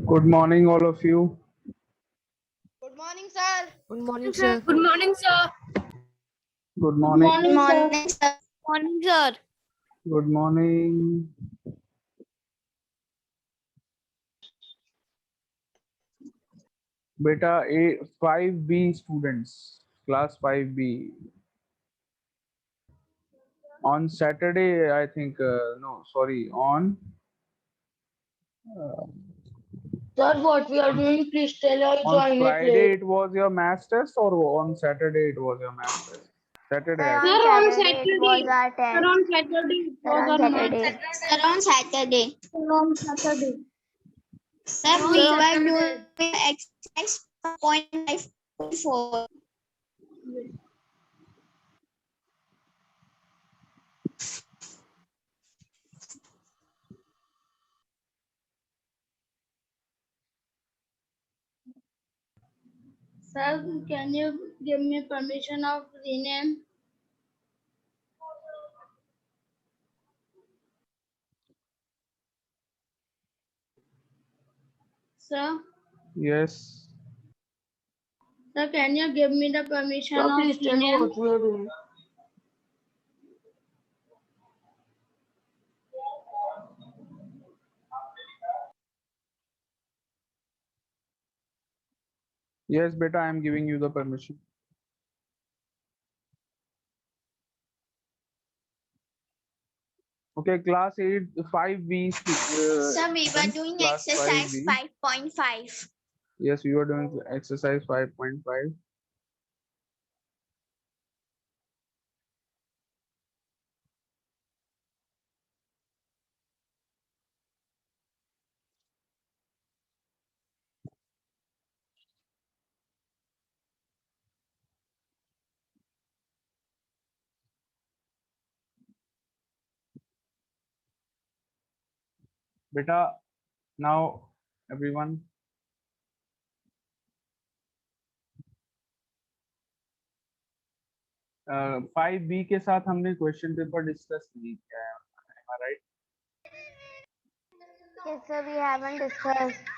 Good morning, all of you. Good morning, sir. Good morning, sir. Good morning, sir. Good Good morning. morning, sir. Morning, sir. Good morning. Beta A 5B students, class 5B. On Saturday, I think, no, sorry, on Sir, what we are doing, please tell us. on Friday it was your math test, or on Saturday it was your math test? Saturday, Sir, I Sir, think. on on Saturday it was Saturday. our Sir, test. on Saturday it Sir, was on our math. Saturday. Sir, on Saturday. Sir, on Saturday. Sir, On we were Saturday. doing exercise 5.54. Sir, can you give me permission of rename? Sir, Yes. sir, can you give me the permission Sir, of please tell rename? what we are doing. Yes, beta, I am giving you the permission. Okay, class 8, 5B. Sir, we were doing class exercise 5B. 5.5. Yes, you are doing exercise 5.5. Beta, now everyone, 5B के साथ हमने question paper discuss नहीं किया है, am I right? Yes, sir, we haven't discussed.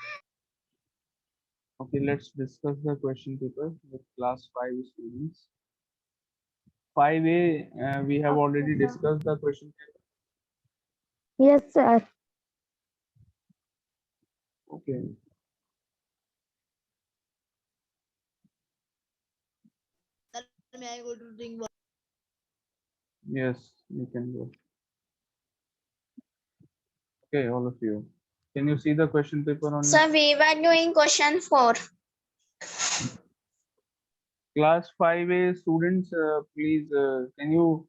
Okay, let's discuss the question paper with class 5 students. 5A, we have already sir. discussed the question paper. Yes, sir. Okay. Sir, may I go to drink water? Yes, you can go. Okay, all of you. Can you see the question paper on your Sir, we were doing question 4. class 5A students? Please, can you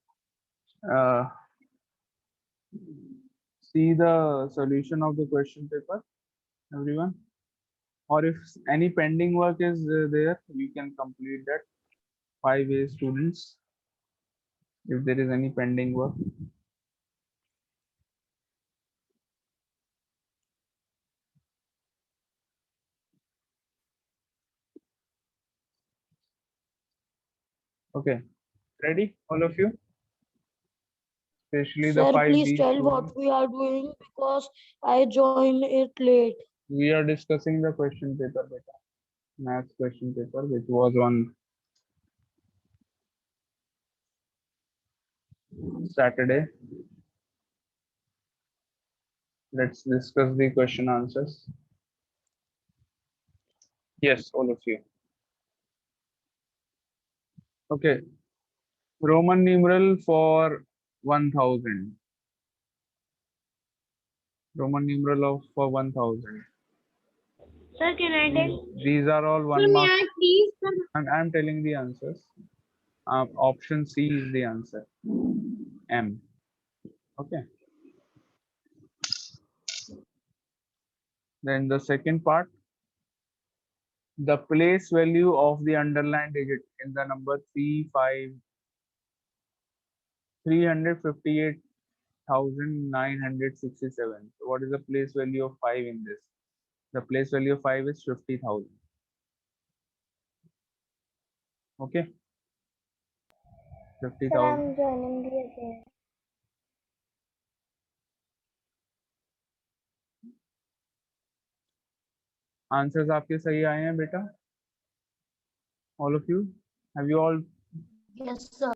uh, see the solution of the question paper, everyone? Or if any pending work is there, you can complete that. 5A students, if there is any pending work. Okay, ready, all of you? Especially the Sir, please 5B tell students. what we are doing because I joined it late. We are discussing the question paper, beta. Maths question paper, which was on Saturday. Let's discuss the question answers. Yes, all of you. Okay. Roman numeral for 1000. Roman numeral of for 1000. Sir, can I tell? These are all Sir, one may mark. I please? Sir? And I'm telling the answers. Option C is the answer. M. Okay. Then the second part, the place value of the underlined digit in the number 358,967. So what is the place value of 5 in this? The place value of 5 is 50,000. Okay. Sir, 50,000. I'm joining the again. Answers आपके सही आए हैं बेटा? All of you, have you all Yes, sir.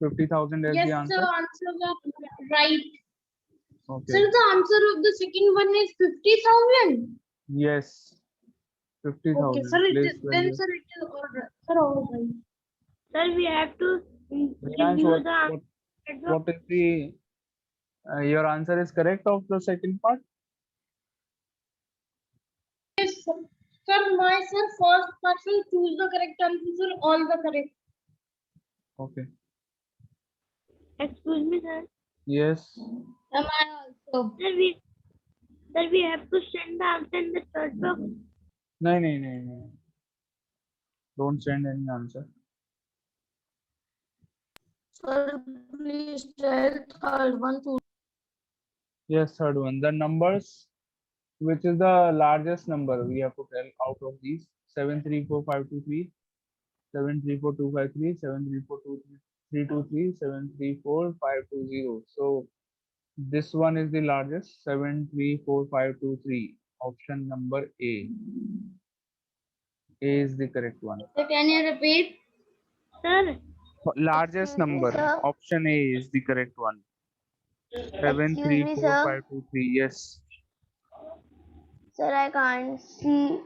50,000 as Yes, the sir. answer? Answers are right. Okay. Sir, the answer of the second one is 50,000. Yes, Okay, 50,000. sir. Place Then, value. sir, it is all right. Sir, all right. Sir, we have to give Priyansh, you what, the what is the your answer is correct of the second part? Yes, sir. Sir, my sir, first person choose the correct answer, sir, all the correct. Okay. Excuse me, sir. Yes. Am I also? Sir, we have to send the answer in the search box. No. Don't send any answer. Sir, please tell third one to. Yes, third one. The numbers, which is the largest number we have to tell out of these? 734,523, 734,253, 734,323, 734,520. So this one is the largest, 734,523. Option number A. A is the correct one. Sir, can you repeat? Sir, Largest Excuse me, number. sir. Option A is the correct one. Excuse me, sir. 734,523. Yes. Sir, I can't see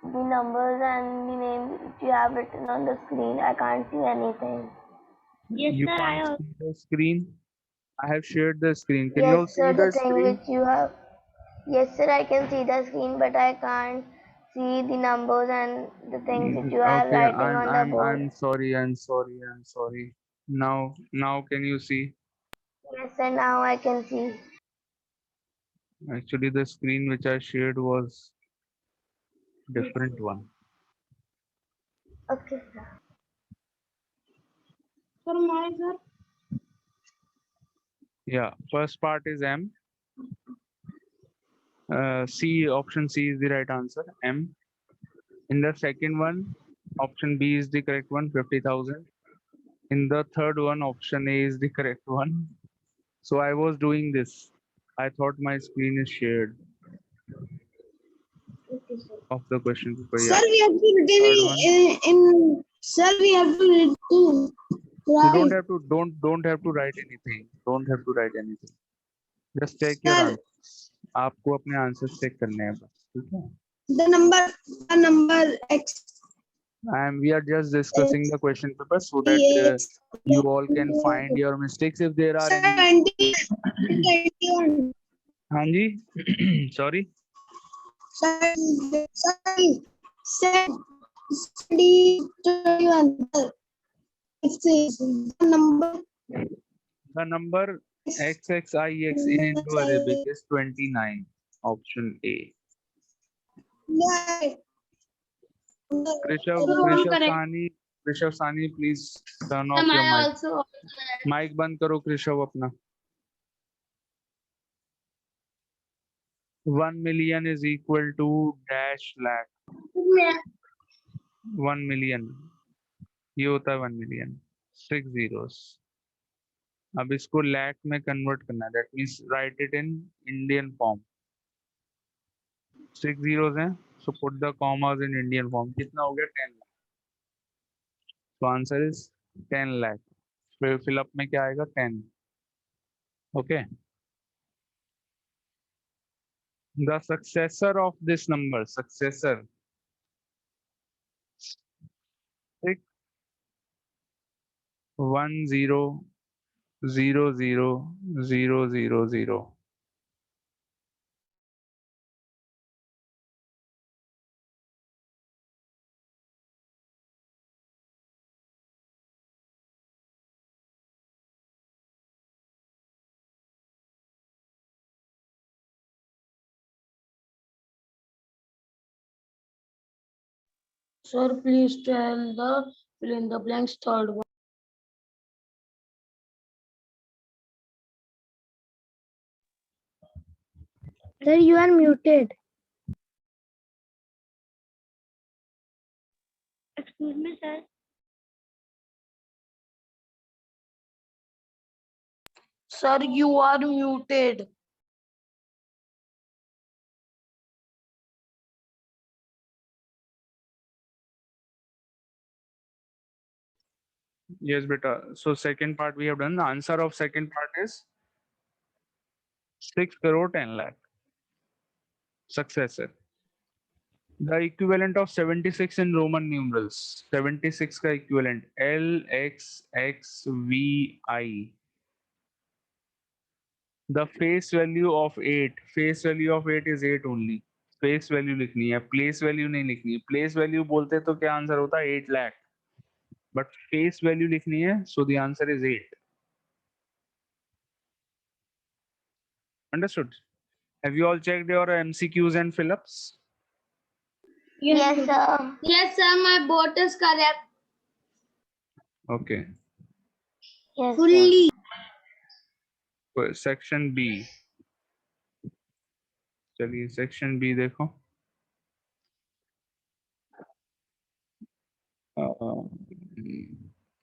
the numbers and the name which you have written on the screen. I can't see anything. yes, You sir, can't see the screen. I have shared the screen. Can you all Yes, sir, see the the thing screen? which you have. Yes, sir, I can see the screen, but I can't see the numbers and the things which you are Okay, writing on the board. I'm sorry. Now can you see? Yes, sir, now I can see. Actually, the screen which I shared was different one. Okay, sir. Sir, my sir. Yeah, first part is M. C, option C is the right answer. M. In the second one, option B is the correct one, 50,000. In the third one, option A is the correct one. So I was doing this. I thought my screen is shared Okay, sir. of the question paper. Sir, Yeah. we have to Third read one. in sir, we have to read to You don't right. have to don't have to write anything. Don't have to write anything. Just check your Sir, answers. आपको अपने answers check करने हैं बस, ठीक है? the number X. And we are just discussing the question paper so that you all can find your mistakes if there are Sir, any. 21. हाँ जी. Sorry. Sir, 21. It's the number The number XXIX in Indo-Arabic is 29. Option A. Krishav Sani, please turn off Am your I mic. also? Mic बंद करो कृषव अपना. 1 million is equal to dash lakh. 1 million. ये होता है 1 million. 6 zeros. अब इसको lakh में convert करना है. That means write it in Indian form. 6 zeros हैं. So put the commas in Indian form. कितना हो गया? 10 lakh. So answer is 10 lakh. फिर fill up में क्या आएगा? 10. Okay. The successor of this number, successor, 6 1 0 0 0 0 0 0. sir, please tell the fill in the blanks third one. Sir, you are muted. Excuse me, sir. Sir, you are muted. Yes, beta. So second part we have done. The answer of second part is 6 crore 10 lakh. Successor. The equivalent of 76 in Roman numerals. 76 का equivalent LXXVI. The face value of 8. Face value of 8 is 8 only. Face value लिखनी है, place value नहीं लिखनी है. Place value बोलते तो क्या answer होता है 8 lakh. But face value लिखनी है, so the answer is 8. Understood? Have you all checked your MCQs and fill-ups? Yes, sir. Yes, sir. My boat is correct. Okay. Yes, sir. Fully. Section B. चलिए section B देखो.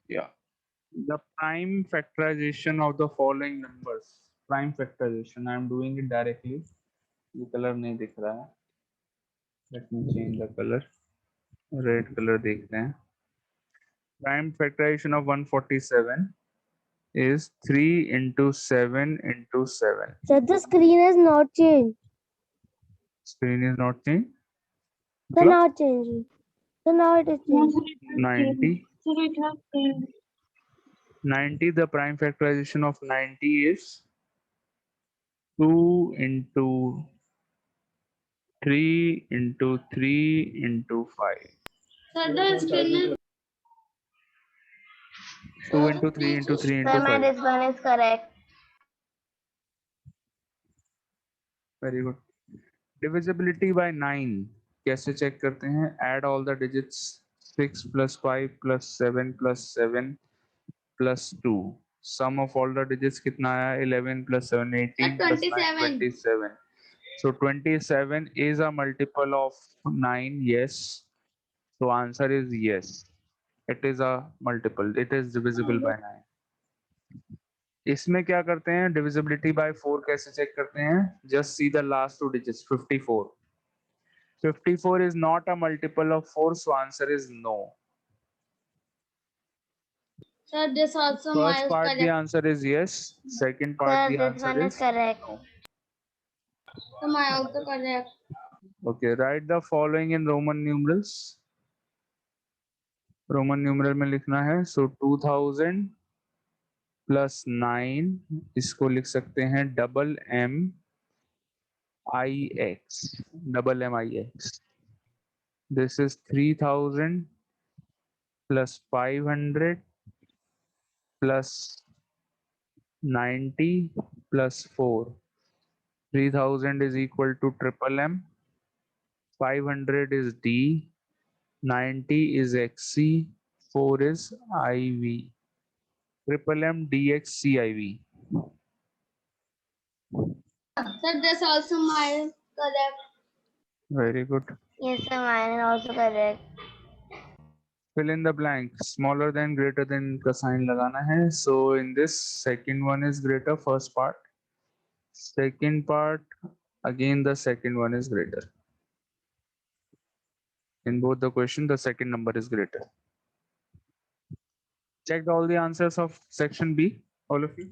Yeah. The prime factorization of the following numbers. Prime factorization. I am doing it directly. ये color नहीं दिख रहा है. Let me change the color. Red color देखते हैं. Prime factorization of 147 is 3 into 7 into 7. Sir, the screen has not changed. Screen is not changed. Sir, now changing. So now it is changed. 90. Sir, it has changed. 90, the prime factorization of 90 is 2 into 3 into 3 into 5. Sir, the screen is 2 into 3 into 3 Sir, into my 5. this one is correct. Very good. Divisibility by 9. कैसे check करते हैं? Add all the digits. 6 plus 5 plus 7 plus 7 plus 2. Sum of all the digits कितना आया? 11 plus 7 18 plus 9 27. So 27 is a multiple of 9. Yes. So answer is yes. It is a multiple. It is divisible by 9. इसमें क्या करते हैं? Divisibility by 4 कैसे check करते हैं? Just see the last two digits. 54. 54 is not a multiple of 4. So answer is no. Sir, this also First my part the correct. answer is yes. Second part Sir, the this answer one is is correct. no. So my also correct. Okay, write the following in Roman numerals. Roman numeral में लिखना है. So 2000 plus 9 इसको लिख सकते हैं double M I X. Double M I X. This is 3000 plus 500 plus 90 plus 4. 3000 is equal to triple M. 500 is D. 90 is XC. 4 is IV. Triple M DXCIV. Sir, this also my correct. Very good. Yes, sir, mine is also correct. Fill in the blank. Smaller than, greater than का sign लगाना है. So in this, second one is greater. First part. Second part, again the second one is greater. In both the question, the second number is greater. Checked all the answers of section B, all of you.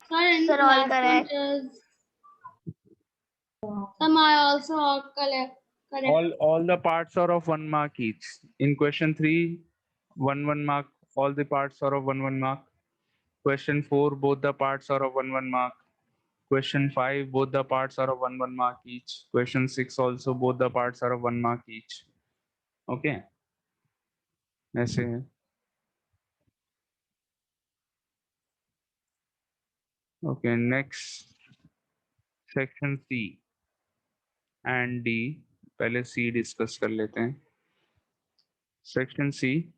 Sir, in Sir, all last correct. one is. Sir, my also all correct. Correct. All the parts are of 1 mark each. In question 3, 1 mark. All the parts are of 1 mark. Question 4, both the parts are of 1 mark. Question 5, both the parts are of 1 mark each. Question 6 also, both the parts are of 1 mark each. Okay. ऐसे है. Okay, next section C and D. पहले C discuss कर लेते हैं. Section C.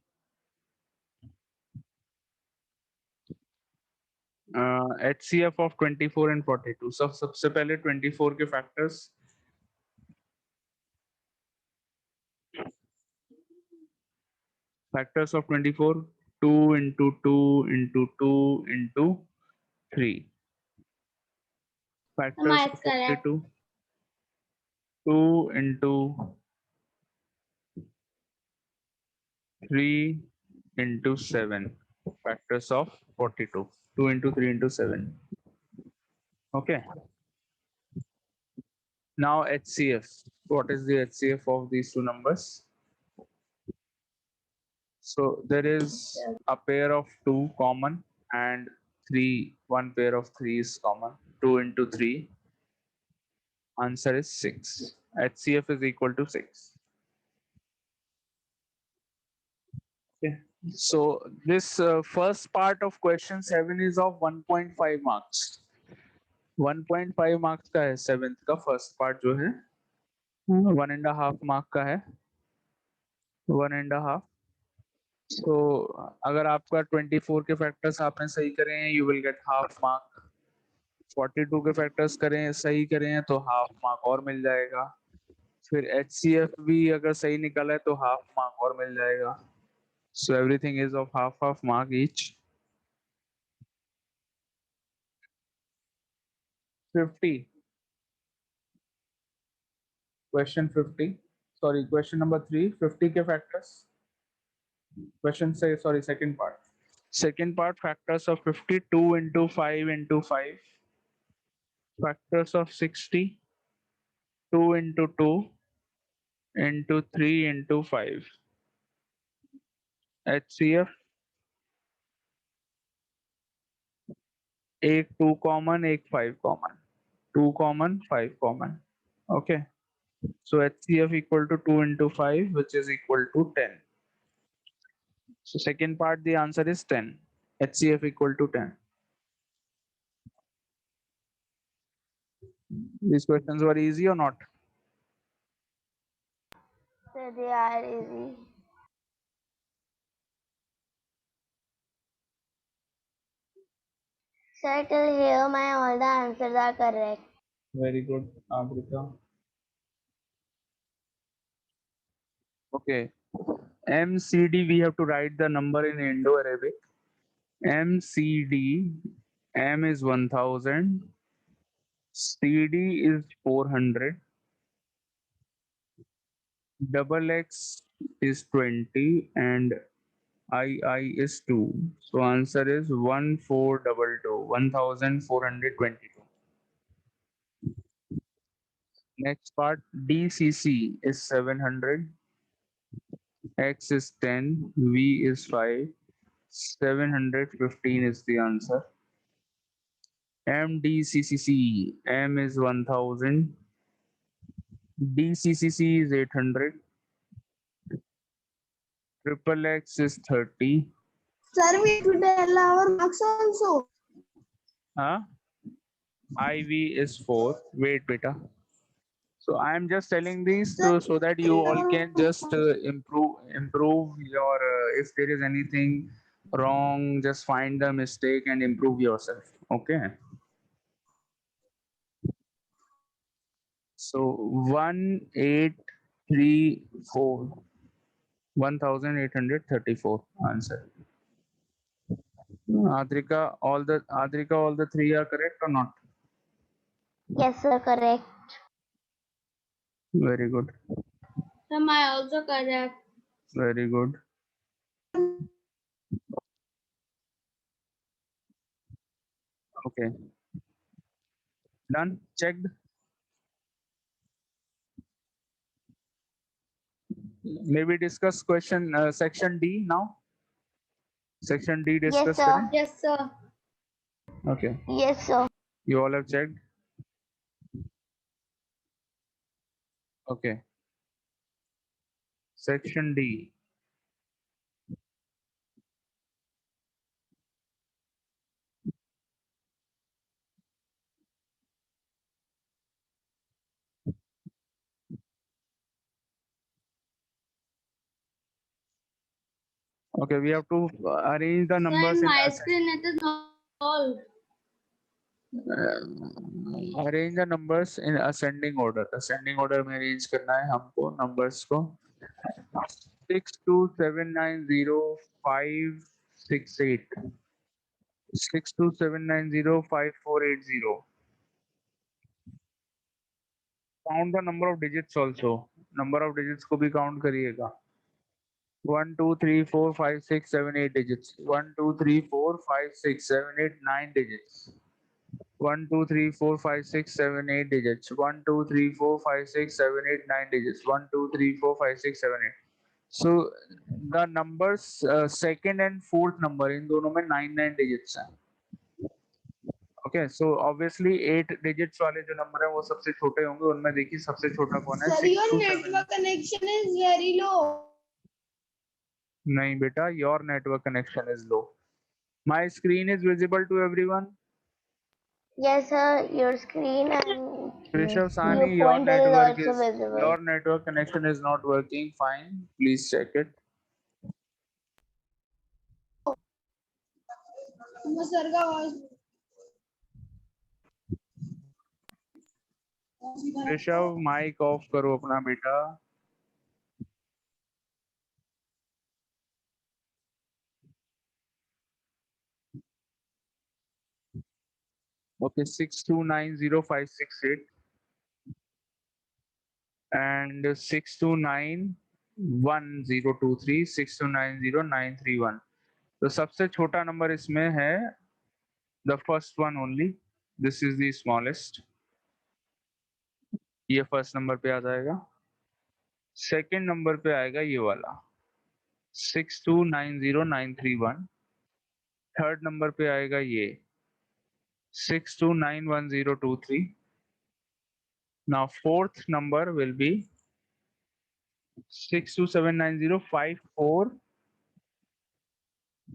HCF of 24 and 42. सबसे पहले 24 के factors. Factors of 24. 2 into 2 into 2 into 3. Factors My of correct. 42. 2 into 3 into 7. Factors of 42. 2 into 3 into 7. Okay. Now HCF. What is the HCF of these two numbers? So there is a pair of 2 common and 3. One pair of 3 is common. 2 into 3. Answer is 6. HCF is equal to 6. Okay. So this first part of question 7 is of 1.5 marks. 1.5 marks का है 7th का first part जो है 1.5 mark का है 1.5. तो अगर आपका 24 के फैक्टर्स आपने सही करे हैं you will get half mark. 42 के फैक्टर्स करें सही करें हैं तो हाफ मार्क और मिल जाएगा. फिर HCF भी अगर सही निकला है तो हाफ मार्क और मिल जाएगा. So everything is of half mark each. 50. Question 50. Sorry, question number 3. 50 के factors. Question say sorry second part. Second part factors of 50. 2 into 5 into 5. Factors of 60. 2 into 2 into 3 into 5. HCF. एक 2 common एक 5 common 2 common 5 common. Okay, so HCF equal to 2 into 5 which is equal to 10. So second part the answer is 10. HCF equal to 10. These questions were easy or not? So they are easy. Sir, till here my all the answers are correct. Very good, Amrita. Okay, MCD we have to write the number in Indo-Arabic. MCD, M is 1000, CD is 400, double X is 20 and II is 2. So answer is 1422, 1422. Next part DCC is 700, X is 10, V is 5, 715 is the answer. MDCCC, M is 1000, DCCC is 800, triple X is 30. Sir, we to tell our marks also. Huh? IV is 4. Wait, beta. So I am just telling these so that you all can just improve your if there is anything wrong, just find the mistake and improve yourself. Okay. So 1834, 1834 answer. Adrika, all the three are correct or not? Yes, sir, correct. Very good. Am I also correct? Very good. Okay. Done. Checked. Maybe discuss question section D now. Section D Yes, discuss sir. करें? Yes, sir. Okay. Yes, sir. You all have checked? Okay. Section D. Okay, we have to arrange the numbers Sir, in my screen it is not solved. arrange the numbers in ascending order. Ascending order में arrange करना है हमको numbers को. 627905668. 627905480. Count the number of digits also. Number of digits को भी count करिएगा. 1 2 3 4 5 6 7 8 digits. 1 2 3 4 5 6 7 8 9 digits. 1 2 3 4 5 6 7 8 digits. 1 2 3 4 5 6 7 8 9 digits. 1 2 3 4 5 6 7 8. So the numbers second and fourth number इन दोनों में 9 digits हैं. Okay, so obviously 8 digits वाले जो नंबर है वो सबसे छोटे होंगे. उनमें देखिए सबसे छोटा कौन है? Sir, 6 your 2 7. network connection is very low. नहीं बेटा, your network connection is low. My screen is visible to everyone. Yes, sir. Your screen and Rishabh your Sani, your pointer is network also is visible. your network connection is not working. Fine, please check it. Sir का आवाज Rishabh mic off करो अपना बेटा. Okay, 6290568 and 6291023 6290931. तो सबसे छोटा number इसमें है the first one only. This is the smallest. ये फर्स्ट नंबर पे आ जाएगा. सेकंड नंबर पे आएगा ये वाला 6290931. थर्ड नंबर पे आएगा ये 6291023. Now fourth number will be 6279054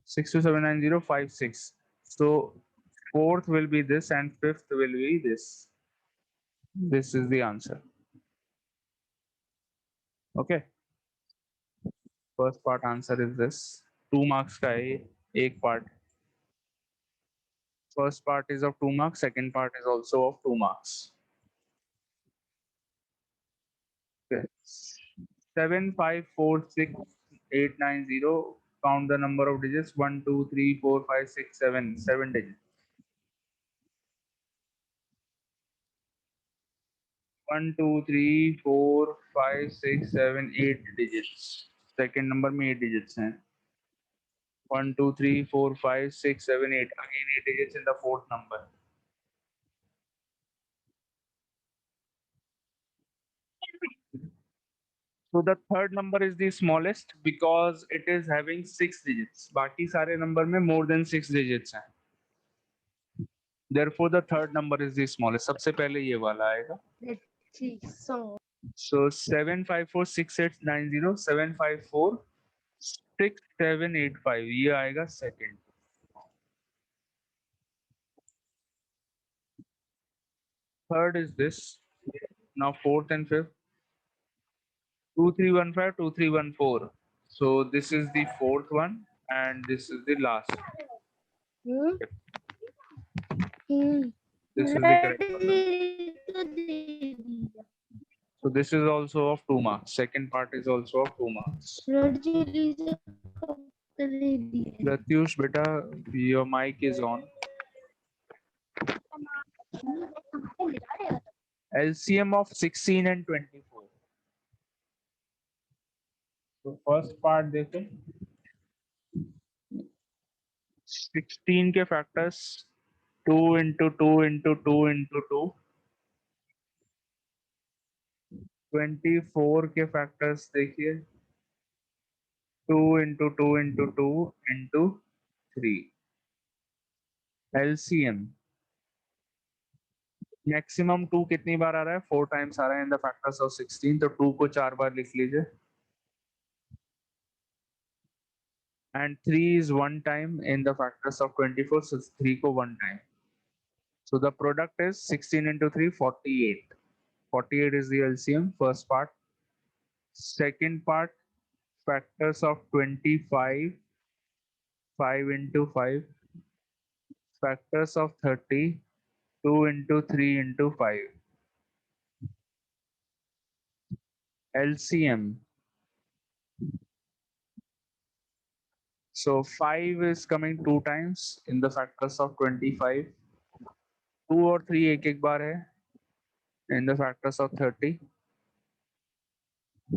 6279056. So fourth will be this and fifth will be this. This is the answer. Okay. First part answer is this. 2 marks का है एक part. First part is of 2 marks. Second part is also of 2 marks. Okay. 7546890. Count the number of digits. 1 2 3 4 5 6 7. 7 digits. 1 2 3 4 5 6 7 8 digits. Second number में 8 digits हैं. 1 2 3 4 5 6 7 8. Again 8 digits in the fourth number. So the third number is the smallest because it is having 6 digits. बाकी सारे number में more than 6 digits हैं. Therefore the third number is the smallest. सबसे पहले ये वाला आएगा. So 7546890 7546785 ये आएगा second. Third is this. Now fourth and fifth. 2315 2314. So this is the fourth one and this is the last. This is the correct one. So this is also of 2 marks. Second part is also of 2 marks. Pratyush beta, your mic is on. LCM of 16 and 24. So first part देखो. 16 के factors 2 into 2 into 2 into 2. 24 के factors देखिए 2 into 2 into 2 into 3. LCM maximum 2 कितनी बार आ रहा है? 4 times आ रहा है in the factors of 16. तो 2 को 4 बार लिख लीजिए and 3 is 1 time in the factors of 24, so 3 को 1 time. So the product is 16 into 3 48. 48 is the LCM. First part. Second part, factors of 25 5 into 5, factors of 30 2 into 3 into 5. LCM. So 5 is coming 2 times in the factors of 25. 2 और 3 एक बार है in the factors of 30.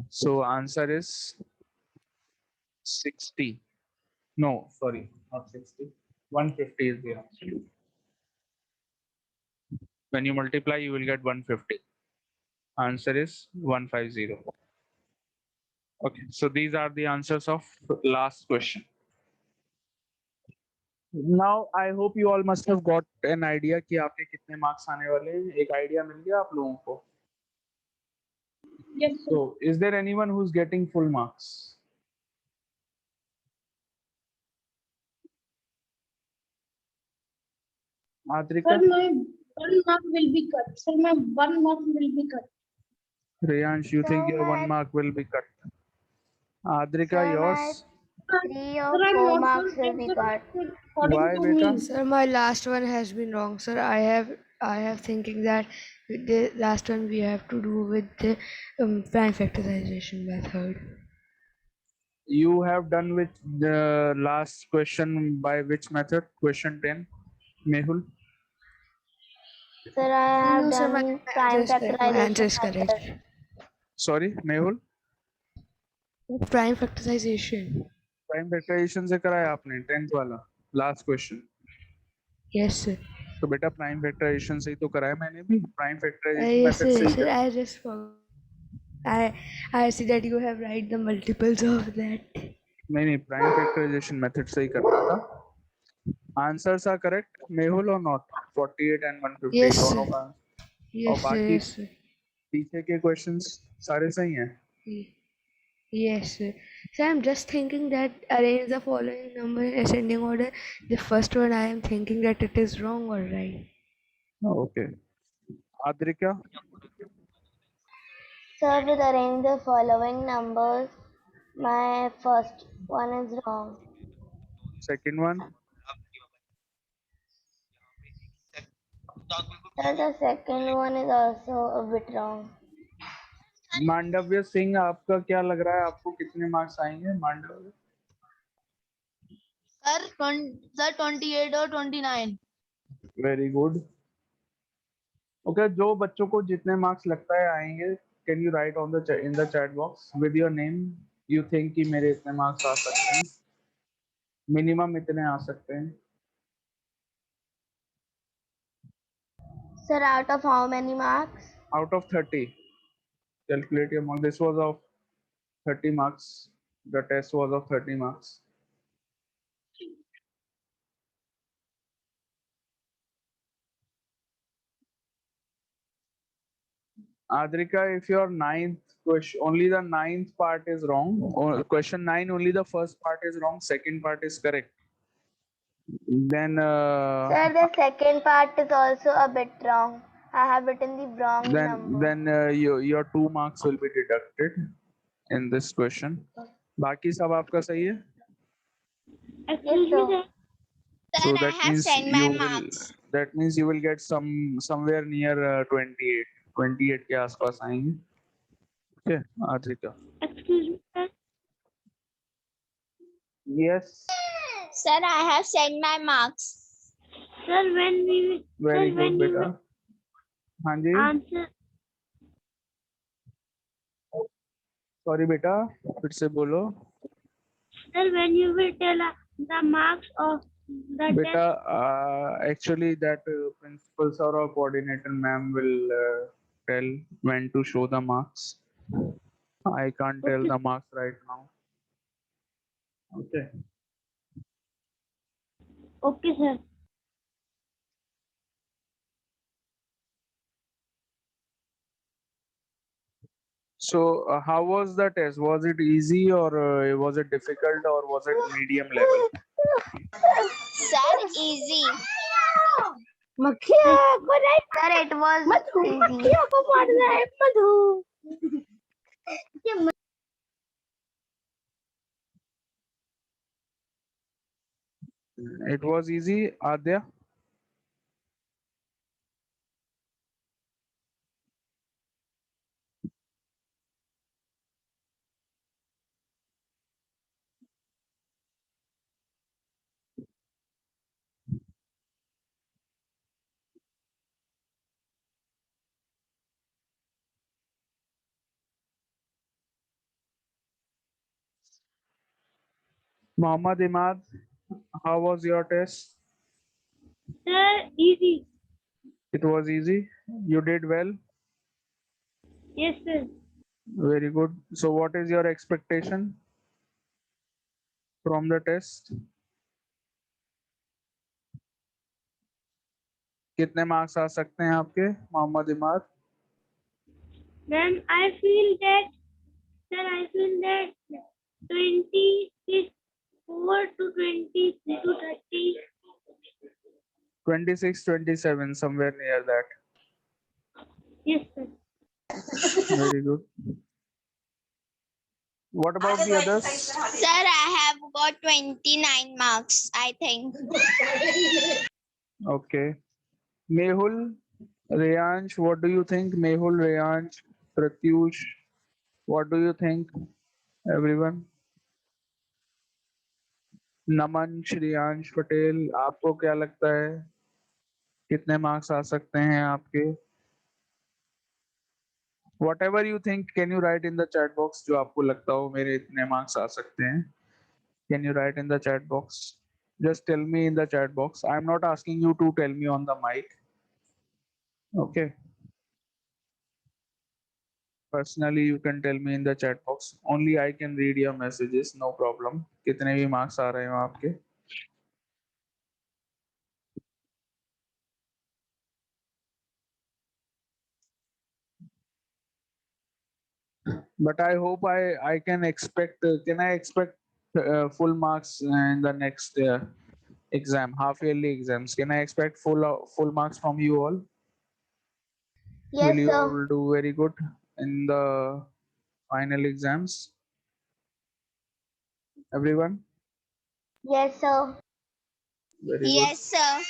So answer is 60. No, sorry, not 60. 150 is the answer. When you multiply, you will get 150. Answer is 150. Okay, so these are the answers of last question. Now I hope you all must have got an idea कि आपके कितने marks आने वाले हैं. एक idea मिल गया आप लोगों को. Yes, sir. So is there anyone who's getting full marks? Sir, Adrika, my 1 mark will be cut. Sir, my 1 mark will be cut. Rayansh, you think So your 1 my mark will be cut? Adrika, sir, my yours? 3 Sir, or I'm 4 not marks sure. will be Sir, cut. according Why, to beta? me. Sir, my last one has been wrong, sir. I have thinking that with the last one we have to do with the prime factorization method. You have done with the last question by which method? Question 10. Mehul? Sir, I have No, sir, my done answer prime is correct. My answer factorization is correct. method. Sorry, Mehul? Prime factorization. Prime factorization से कराया आपने 10th वाला last question. Yes, sir. तो बेटा prime factorisation से ही तो कराया मैंने भी. Prime factorization Yes, method sir. से ही Sir, करा. I just forgot. I see that you have write the multiples of that. नहीं प्राइम फैक्टराइजेशन मेथड से ही करना था. आंसर्स आर करेक्ट मेहुल और नॉट. 48 एंड 150 Yes, दोनों sir. का. और Yes, sir. बाकी Yes, sir. पीछे के क्वेश्चंस सारे सही हैं. Yes, sir. So I'm just thinking that arrange the following number in ascending order. The first one I am thinking that it is wrong or right. Okay. Adrika, Sir, with arrange the following numbers, my first one is wrong. Second one. Sir, the second one is also a bit wrong. Mandavya Singh, आपका क्या लग रहा है, आपको कितने marks आएंगे Mandavya? Sir 28 और 29. Very good. Okay, जो बच्चों को जितने मार्क्स लगता है आएंगे, can you right on the in the chat box with your name. You think कि मेरे इतने मार्क्स आ सकते हैं, मिनिमम इतने आ सकते हैं. Sir, out of how many marks? Out of 30, calculate your mark. This was of 30 marks. The test was of 30 marks. Adrika, if your ninth question, only the ninth part is wrong. Or question 9, only the first part is wrong. Second part is correct. Then Sir, the second part is also a bit wrong. I have written the wrong number. your 2 marks will be deducted in this question. बाकी सब आपका सही है. Yes, sir. So that means you will get somewhere near 28. 28 के आसपास आएंगे. Okay, Adrika. Excuse me, sir. Yes. Sir, I have sent my marks. Sir, when we Very sir, good, when you बेटा. हाँ जी. answer, Sorry बेटा, फिर से बोलो. sir, when you will tell the marks of the बेटा, test. actually that principal sir or coordinator ma'am will tell when to show the marks. I can't tell the marks right now. Okay. Okay, sir. So how was the test? Was it easy or was it difficult or was it medium level? Sir, easy. Sir, it was easy. It was easy, Adya. Mohammad Imad, how was your test? Sir, easy. It was easy. You did well. Yes, sir. Very good. So, what is your expectation from the test? कितने marks आ सकते हैं आपके Mohammad Imad? Then I feel that, sir, 24 to 23 to 30. 26, 27, somewhere near that. Yes, sir. Very good. What about the others? Sir, I have got 29 marks, I think. Okay. Mehul, Reyansh, what do you think? Mehul, Reyansh, Pratyush, what do you think? Everyone. नमन, श्रेयांश पटेल, आपको क्या लगता है कितने marks आ सकते हैं आपके? Whatever you think, can you write in the chat box? जो आपको लगता हो मेरे इतने मार्क्स आ सकते हैं, can you write in the chat box? Just tell me in the chat box. I'm not asking you to tell me on the mic. Okay. Personally, you can tell me in the chat box. Only I can read your messages. No problem. कितने भी marks आ रहे हो आपके? But I hope I can expect. Can I expect full marks in the next exam, half yearly exams? Can I expect full marks from you all? Will Yes, you sir. all do very good in the final exams? Everyone? Yes, sir. Very good. Yes, sir.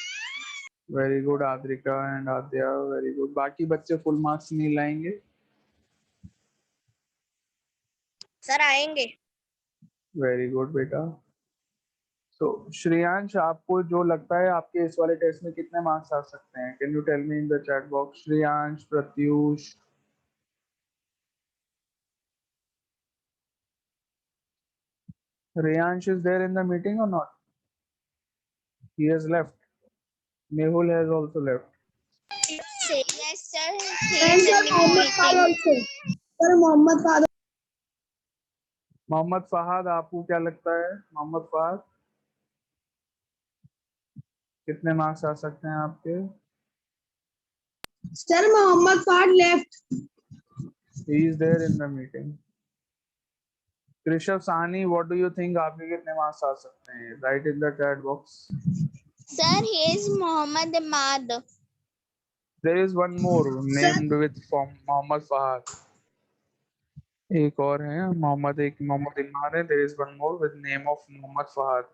Very good, Adrika and Adya. Very good. बाकी बच्चे full marks नहीं लाएंगे? Sir आएंगे. Very good, बेटा. So, Shreyansh, आपको जो लगता है आपके इस वाले टेस्ट में कितने मार्क्स आ सकते हैं? Can you tell me in the chat box? Shreyansh, Pratyush. Reyansh is there in the meeting or not? He has left. Mehul has also left. Yes, sir. He And is sir, attending Mohammed Fahad meeting. also. Sir, Mohammed Fahad. Mohammad Fahad, आपको क्या लगता है? मोहम्मद फहाद, कितने marks आ सकते हैं आपके? Sir, Mohammed Fahad left. He is there in the meeting. Krishav Sahni, what do you think? आपके कितने मार्क्स आ सकते हैं? Write in the chat box. Sir, he is Mohammed Imad. There is one more named with from Mohammad Fahad. एक और है मोहम्मद, एक मोहम्मद इमाद है. There is one more with name of Mohammad Fahad.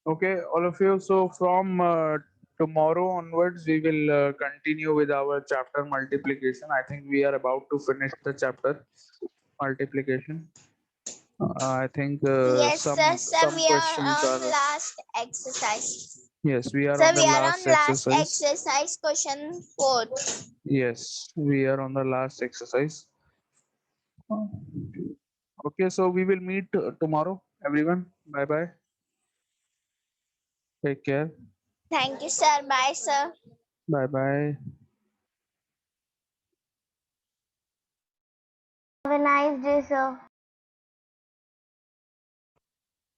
Okay, all of you. So from tomorrow onwards, we will continue with our chapter multiplication. I think we are about to finish the chapter multiplication. I think Yes, sir. Sir, some we are questions on are. last exercise. Yes, we are Sir, on the we are last on last exercise. exercise, question 4. Yes, we are on the last exercise. Okay, so we will meet tomorrow, everyone. Bye bye. Take care. Thank you, sir. Bye, sir. Bye bye. Have a nice day, sir.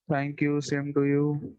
Thank you. Same to you.